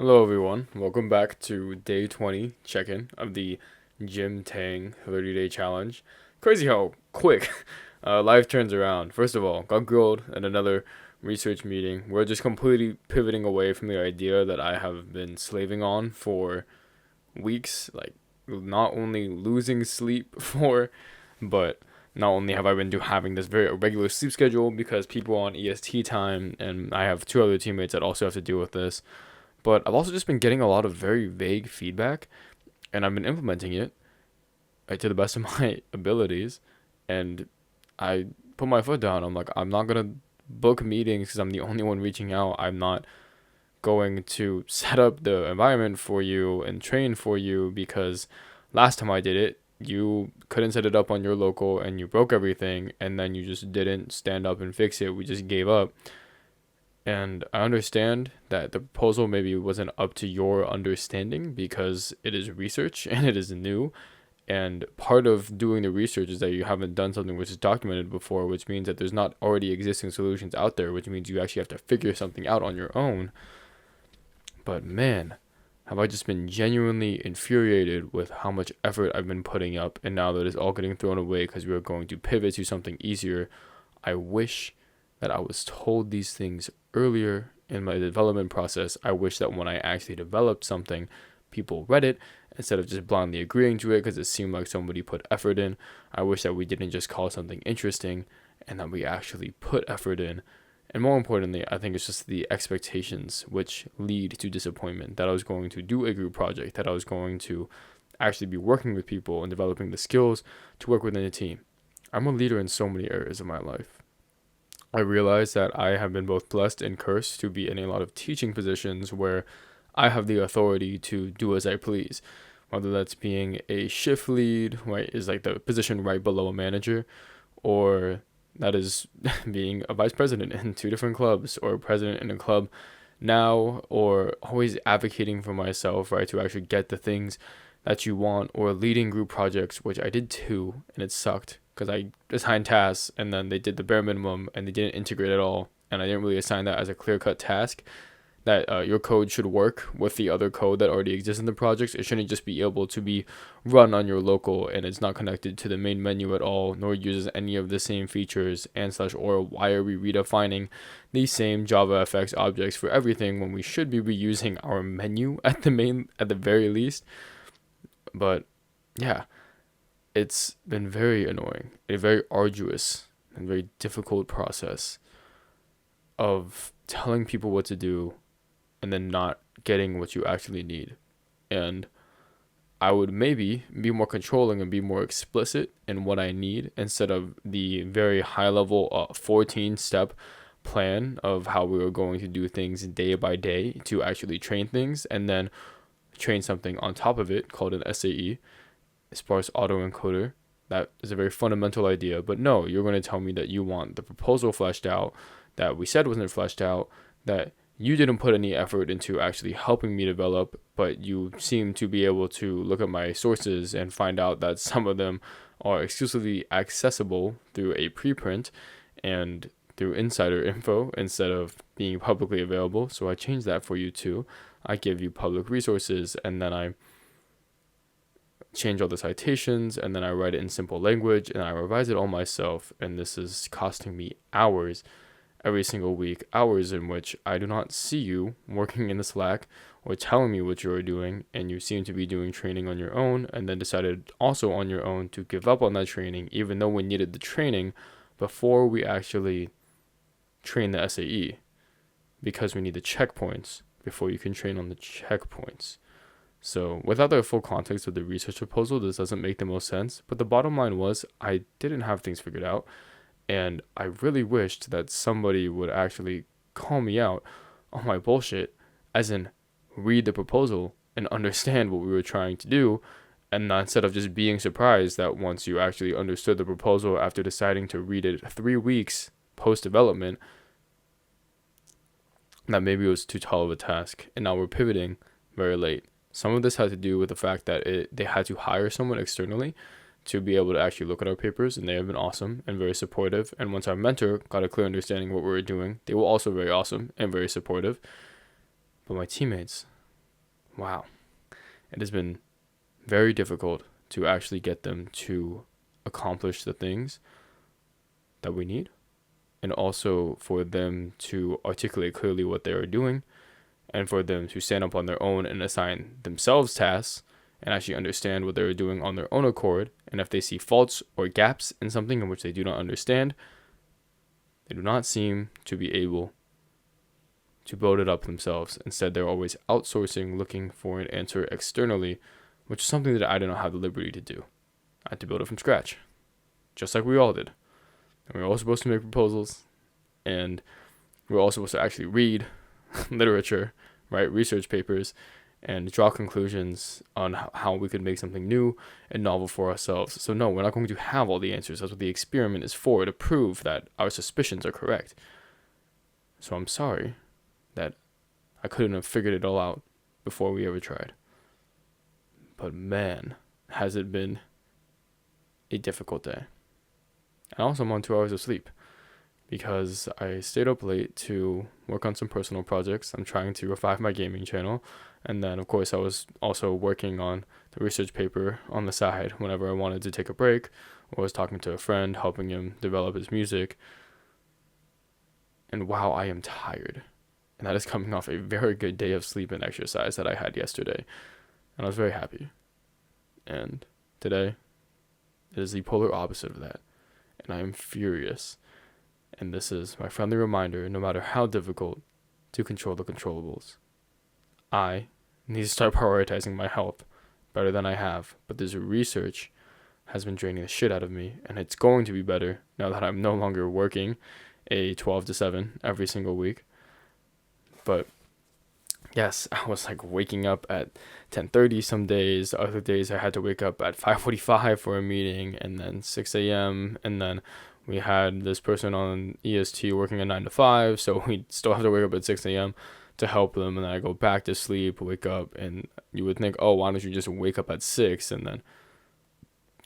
Hello, everyone. Welcome back to day 20 check in of the Jim Tang 30-day challenge. Crazy how quick life turns around. First of all, got grilled at another research meeting. We're just completely pivoting away from the idea that I have been slaving on for weeks. Like, not only losing sleep for, but not only have I been having this very irregular sleep schedule because people on EST time, and I have two other teammates that also have to deal with this, but I've also just been getting a lot of very vague feedback, and I've been implementing it right, to the best of my abilities. And I put my foot down. I'm like, I'm not gonna book meetings because I'm the only one reaching out. I'm not going to set up the environment for you and train for you because last time I did it, you couldn't set it up on your local and you broke everything, and then you just didn't stand up and fix it. We just gave up. And I understand that the proposal maybe wasn't up to your understanding because it is research and it is new. And part of doing the research is that you haven't done something which is documented before, which means that there's not already existing solutions out there, which means you actually have to figure something out on your own. But man, have I just been genuinely infuriated with how much effort I've been putting up, and now that it's all getting thrown away because we are going to pivot to something easier. I wish that I was told these things earlier in my development process. I wish that when I actually developed something, people read it instead of just blindly agreeing to it because it seemed like somebody put effort in. I wish that we didn't just call something interesting and that we actually put effort in. And more importantly, I think it's just the expectations which lead to disappointment, that I was going to do a group project, that I was going to actually be working with people and developing the skills to work within a team. I'm a leader in so many areas of my life. I realize that I have been both blessed and cursed to be in a lot of teaching positions where I have the authority to do as I please. Whether that's being a shift lead, right, is like the position right below a manager, or that is being a vice president in two different clubs, or president in a club now, or always advocating for myself, right, to actually get the things that you want, or leading group projects, which I did too, and it sucked because I assigned tasks and then they did the bare minimum and they didn't integrate at all, and I didn't really assign that as a clear cut task that your code should work with the other code that already exists in the projects. It shouldn't just be able to be run on your local and it's not connected to the main menu at all, nor uses any of the same features and slash, or why are we redefining the same JavaFX objects for everything when we should be reusing our menu at the very least. But yeah, it's been very annoying, a very arduous and very difficult process of telling people what to do and then not getting what you actually need. And I would maybe be more controlling and be more explicit in what I need instead of the very high level 14 step plan of how we were going to do things day by day to actually train things, and then train something on top of it called an SAE, sparse autoencoder. That is a very fundamental idea, but no, you're going to tell me that you want the proposal fleshed out that we said wasn't fleshed out, that you didn't put any effort into actually helping me develop, but you seem to be able to look at my sources and find out that some of them are exclusively accessible through a preprint and through insider info instead of being publicly available. So I changed that for you too. I give you public resources, and then I change all the citations, and then I write it in simple language, and I revise it all myself. And this is costing me hours every single week, hours in which I do not see you working in the Slack or telling me what you're doing, and you seem to be doing training on your own, and then decided also on your own to give up on that training, even though we needed the training before we actually train the SAE, because we need the checkpoints before you can train on the checkpoints. So without the full context of the research proposal, this doesn't make the most sense, but the bottom line was I didn't have things figured out. And I really wished that somebody would actually call me out on my bullshit, as in read the proposal and understand what we were trying to do, and not instead of just being surprised that once you actually understood the proposal after deciding to read it 3 weeks post-development, that maybe it was too tall of a task, and now we're pivoting very late. Some of this had to do with the fact that they had to hire someone externally to be able to actually look at our papers, and they have been awesome and very supportive. And once our mentor got a clear understanding of what we were doing, they were also very awesome and very supportive. But my teammates, wow, it has been very difficult to actually get them to accomplish the things that we need, and also for them to articulate clearly what they are doing, and for them to stand up on their own and assign themselves tasks and actually understand what they're doing on their own accord. And if they see faults or gaps in something in which they do not understand, they do not seem to be able to build it up themselves. Instead, they're always outsourcing, looking for an answer externally, which is something that I did not have the liberty to do. I had to build it from scratch, just like we all did. And we were all supposed to make proposals, and we were all supposed to actually read literature, write research papers, and draw conclusions on how we could make something new and novel for ourselves. So no, we're not going to have all the answers. That's what the experiment is for, to prove that our suspicions are correct. So I'm sorry that I couldn't have figured it all out before we ever tried. But man, has it been a difficult day. And also I'm on 2 hours of sleep because I stayed up late to work on some personal projects. I'm trying to revive my gaming channel. And then, of course, I was also working on the research paper on the side whenever I wanted to take a break, or was talking to a friend, helping him develop his music. And wow, I am tired. And that is coming off a very good day of sleep and exercise that I had yesterday. And I was very happy. And today, it is the polar opposite of that. And I am furious. And this is my friendly reminder, no matter how difficult, to control the controllables. I need to start prioritizing my health better than I have, but this research has been draining the shit out of me, and it's going to be better now that I'm no longer working a 12 to 7 every single week. But yes, I was like waking up at 10:30 some days. Other days I had to wake up at 5:45 for a meeting, and then 6 a.m. And then we had this person on EST working a 9 to 5, so we still have to wake up at 6 a.m. to help them. And then I go back to sleep, wake up, and you would think, oh, why don't you just wake up at 6 and then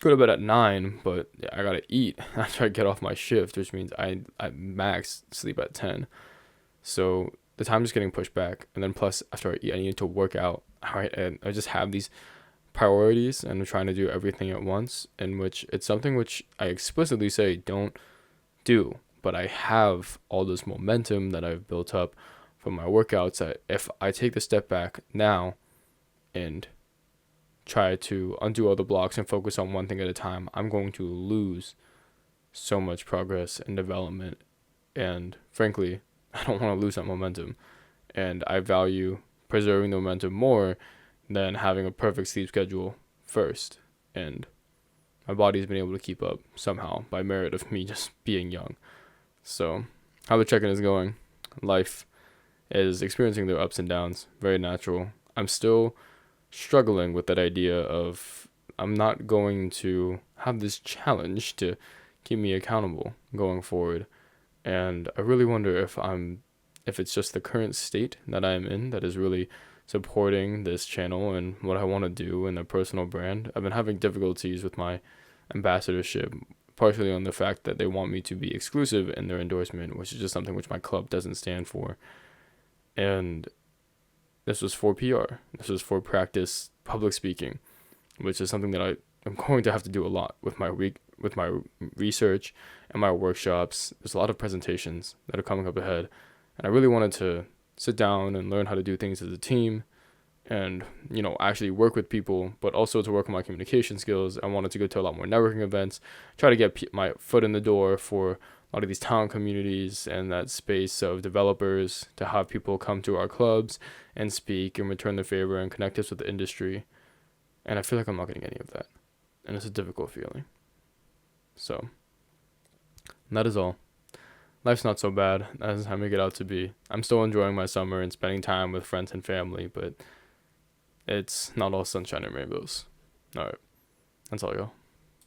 go to bed at 9? But I gotta eat after I get off my shift, which means I max sleep at 10. So the time is getting pushed back. And then plus, after I eat, I need to work out. All right, and I just have these priorities, and I'm trying to do everything at once, in which it's something which I explicitly say don't do. But I have all this momentum that I've built up from my workouts that if I take the step back now and try to undo all the blocks and focus on one thing at a time, I'm going to lose so much progress and development. And frankly, I don't want to lose that momentum. And I value preserving the momentum more than having a perfect sleep schedule first. And my body's been able to keep up somehow by merit of me just being young. So how the check-in is going. Life is experiencing their ups and downs. Very natural. I'm still struggling with that idea of I'm not going to have this challenge to keep me accountable going forward. And I really wonder if it's just the current state that I'm in that is really supporting this channel and what I want to do in a personal brand. I've been having difficulties with my ambassadorship, partially on the fact that they want me to be exclusive in their endorsement, which is just something which my club doesn't stand for. And this was for PR. This was for practice public speaking, which is something that I'm going to have to do a lot with my research and my workshops. There's a lot of presentations that are coming up ahead, and I really wanted to sit down and learn how to do things as a team and, actually work with people, but also to work on my communication skills. I wanted to go to a lot more networking events, try to get my foot in the door for a lot of these talent communities and that space of developers, to have people come to our clubs and speak and return the favor and connect us with the industry. And I feel like I'm not getting any of that. And it's a difficult feeling. So that is all. Life's not so bad as I make it out to be. I'm still enjoying my summer and spending time with friends and family, but it's not all sunshine and rainbows. All right. That's all, y'all.